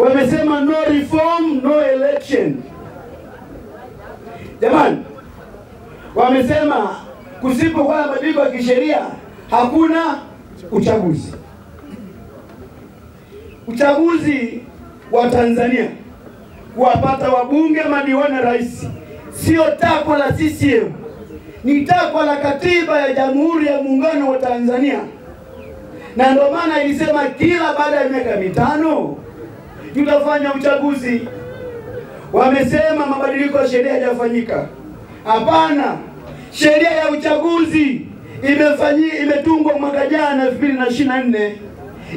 Wamesema no reform, no election. Jamani, wamesema kusipokuwa na mabadiliko ya kisheria hakuna uchaguzi. Uchaguzi wa Tanzania kuwapata wabunge, madiwani, rais sio takwa la CCM, ni takwa la katiba ya Jamhuri ya Muungano wa Tanzania. Na ndio maana ilisema kila baada ya miaka 5 tutafanya uchaguzi. Wamesema mabadiliko ya sheria hayajafanyika. Hapana, sheria ya uchaguzi imetungwa mwaka jana 2024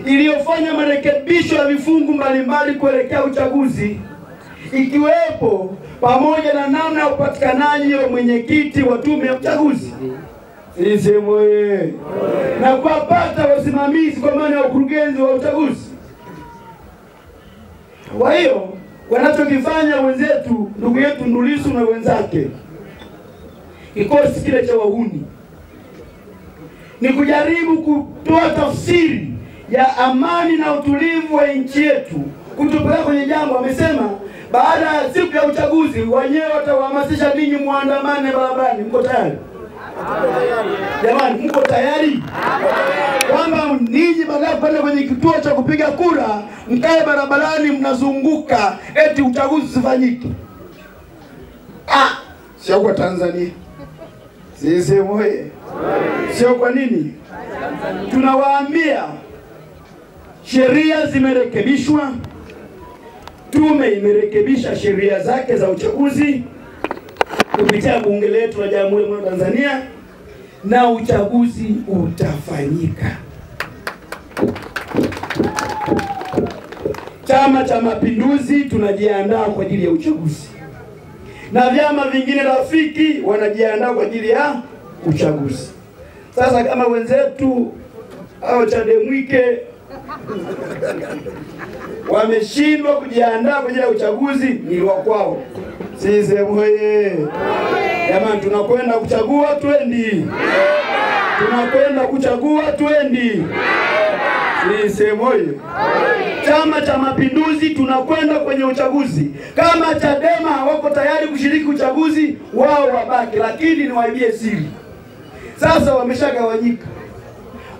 iliyofanya marekebisho ya vifungu mbalimbali kuelekea uchaguzi, ikiwepo pamoja na namna ya upatikanaji wa mwenyekiti wa tume ya uchaguzi na kuwapata wasimamizi kwa maana ya ukurugenzi wa uchaguzi. Kwa hiyo wanachokifanya wenzetu, ndugu yetu Tundu Lissu na wenzake, kikosi kile cha wahuni, ni kujaribu kutoa tafsiri ya amani na utulivu wa nchi yetu kutupeleka kwenye jambo. Wamesema baada ya siku ya uchaguzi wenyewe watawahamasisha ninyi muandamane barabarani. Mko tayari? Jamani, mko tayari? Kwamba ninyi baada ya kwenda kwenye kituo cha kupiga kura mkae barabarani mnazunguka eti uchaguzi usifanyike? Sio kwa Tanzania. Sisi moye. Sio kwa nini? Tunawaambia sheria zimerekebishwa. Tume imerekebisha sheria zake za uchaguzi kupitia bunge letu la Jamhuri ya Muungano wa Tanzania, na uchaguzi utafanyika. Chama cha Mapinduzi tunajiandaa kwa ajili ya uchaguzi, na vyama vingine rafiki wanajiandaa kwa ajili ya uchaguzi. Sasa kama wenzetu au Chademwike wameshindwa kujiandaa kwa ajili ya uchaguzi, ni wa kwao. Sisi moye. Jamani, tunakwenda kuchagua, twendi. Tunakwenda kuchagua, twendi. Sisi moye. Chama cha Mapinduzi tunakwenda kwenye uchaguzi. Kama Chadema hawako tayari kushiriki uchaguzi, wao wabaki, lakini ni waibie siri. Sasa wameshagawanyika,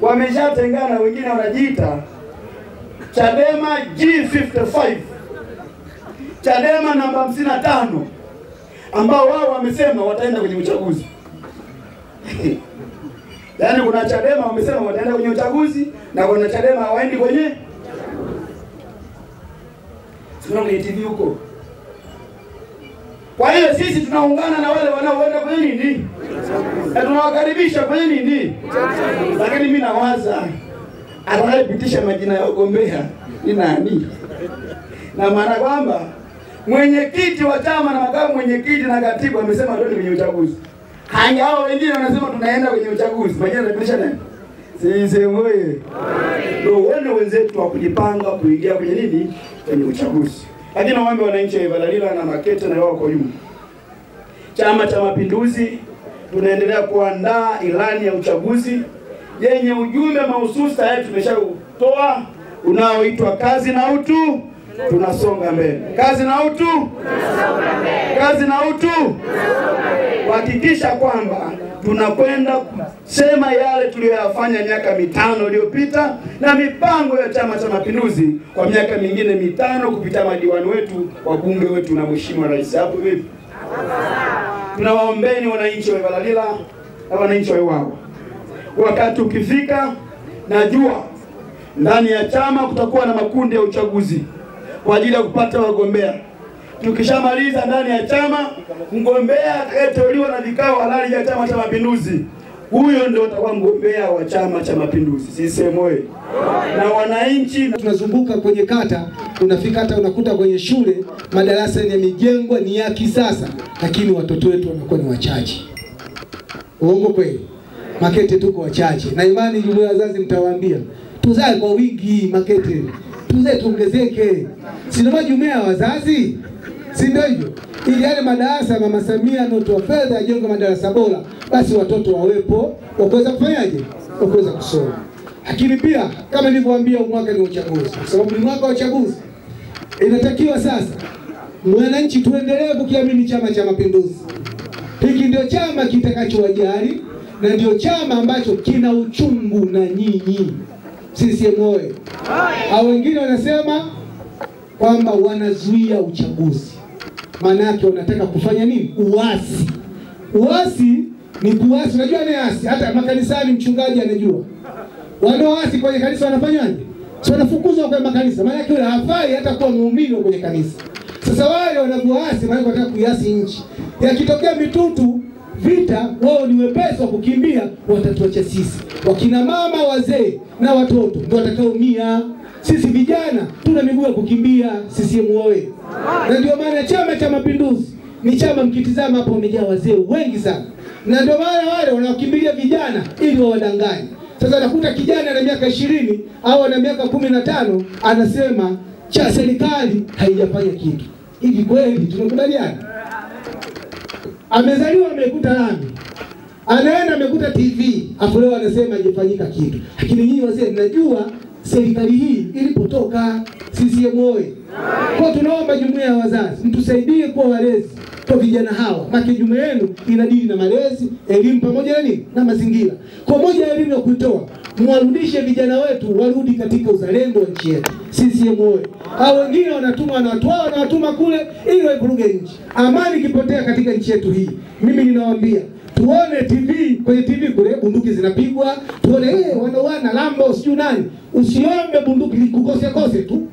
wameshatengana, wengine wanajiita Chadema G55, Chadema namba 55, ambao wao wamesema wataenda kwenye uchaguzi. Yaani kuna Chadema wamesema wataenda kwenye uchaguzi na kuna Chadema hawaendi kwenye. Sio kwenye TV huko. Kwa hiyo sisi tunaungana na wale wanaoenda kwenye nini? Na tunawakaribisha kwenye nini? Lakini mimi nawaza atakayepitisha majina ya wagombea ni nani? Na maana kwamba mwenyekiti wa chama na makamu mwenyekiti na katibu amesema ndio kwenye uchaguzi. Hao wengine wanasema tunaenda kwenye uchaguzi. Majina yanapitisha nani? Sisi moye. Ndio wale wenzetu wa kujipanga kuingia kwenye nini? Kwenye uchaguzi. Lakini naomba wananchi wa Ivalalila na Makete na wao kwa nyuma. Chama cha Mapinduzi tunaendelea kuandaa ilani ya uchaguzi yenye ujumbe mahususi tayari tumeshautoa unaoitwa kazi na utu tunasonga mbele. Kazi na utu tunasonga mbele. Kazi na utu tunasonga mbele. Kuhakikisha kwamba tunakwenda kusema yale tuliyoyafanya miaka 5 iliyopita na mipango ya Chama cha Mapinduzi kwa miaka mingine 5 kupitia madiwani wetu, wabunge wetu na Mheshimiwa Rais. Hapo vipi? Tunawaombeni wananchi wa Ivalalila na wananchi wa Iwawa, wakati ukifika, najua ndani ya chama kutakuwa na makundi ya uchaguzi kwa ajili ya kupata wagombea. Tukishamaliza ndani ya chama, mgombea atakayeteuliwa na vikao halali vya Chama cha Mapinduzi, huyo ndio atakuwa mgombea wa Chama cha Mapinduzi. Sisi moyo. Na wananchi tunazunguka kwenye kata, unafika hata unakuta kwenye shule madarasa yamejengwa ni ya kisasa, lakini watoto wetu wanakuwa ni wachache. Uongo kweli? Makete tuko wachache. Na imani jumuiya ya wazazi mtawaambia, tuzae kwa wingi Makete. Tuzae tuongezeke. Si ndio jumuiya ya wazazi? Si ndio hivyo? Ili yale madarasa Mama Samia anotoa fedha ajenge madarasa bora, basi watoto wawepo, waweza kufanyaje? Waweza kusoma. Lakini pia kama nilivyowaambia mwaka ni uchaguzi. Kwa sababu ni mwaka wa uchaguzi. Inatakiwa sasa mwananchi tuendelee kukiamini Chama cha Mapinduzi. Hiki ndio chama kitakachowajali na ndio chama ambacho kina uchungu na nyinyi. CCM oye! Hao wengine wanasema kwamba wanazuia uchaguzi. Maana yake wanataka kufanya nini? Uasi. Uasi ni kuasi. Unajua ni asi? Hata makanisani mchungaji anajua. Wanaoasi kwenye kanisa wanafanyaje? Si wanafukuzwa kwa makanisa. Maana yake yule hafai hata kuwa muumini kwenye kanisa. Sasa wale wanapoasi maana wanataka kuiasi nchi. Yakitokea mitutu vita, wao ni wepesi wa kukimbia, watatuacha sisi. Wakina mama, wazee na watoto ndio watakaoumia. Sisi vijana tuna miguu ya kukimbia. CCM oye! Na ndio maana Chama cha Mapinduzi ni chama, mkitizama hapo wamejaa wazee wengi sana. Na ndio maana wale wanakimbilia vijana ili wawadanganye. Sasa nakuta kijana ana miaka 20 au ana miaka 15 anasema cha serikali haijafanya kitu. Hivi kweli tunakubaliana? Amezaliwa amekuta lami, anaenda amekuta TV, afu leo anasema haijafanyika kitu. Lakini nyinyi wazee mnajua serikali hii ilipotoka. CCM oye! Kwa tunaomba jumuiya ya wazazi mtusaidie kwa walezi kwa vijana hawa. Maki jumuiya yenu inadili na malezi, elimu pamoja na nini? Na mazingira. Kwa moja ya elimu ya kuitoa, mwarudishe vijana wetu warudi katika uzalendo wa nchi yetu. CCM oye! Hao wengine wanatuma wanawatuma kule ili waivuruge nchi. Amani kipotea katika nchi yetu hii. Mimi ninawaambia tuone TV, kwenye TV kule bunduki zinapigwa, tuone wanawana Lambo siju nani. Usiombe bunduki likukose tu,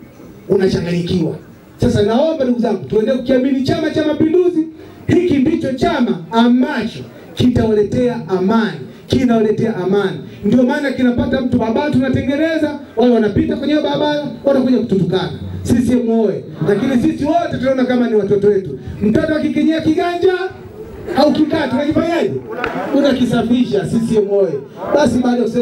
unachanganyikiwa. Sasa naomba ndugu zangu tuendelee kukiamini Chama cha Mapinduzi. Hiki ndicho chama ambacho kitawaletea amani, kinawaletea amani. Ndio maana kinapata mtu barabara tunatengeneza, wale wanapita kwenye barabara wanakuja kututukana. CCM oye! Lakini sisi wote tunaona kama ni watoto wetu. Mtoto akikinyia kiganja au kikaa tunajifanyaje? Unakisafisha. CCM oye! Basi baada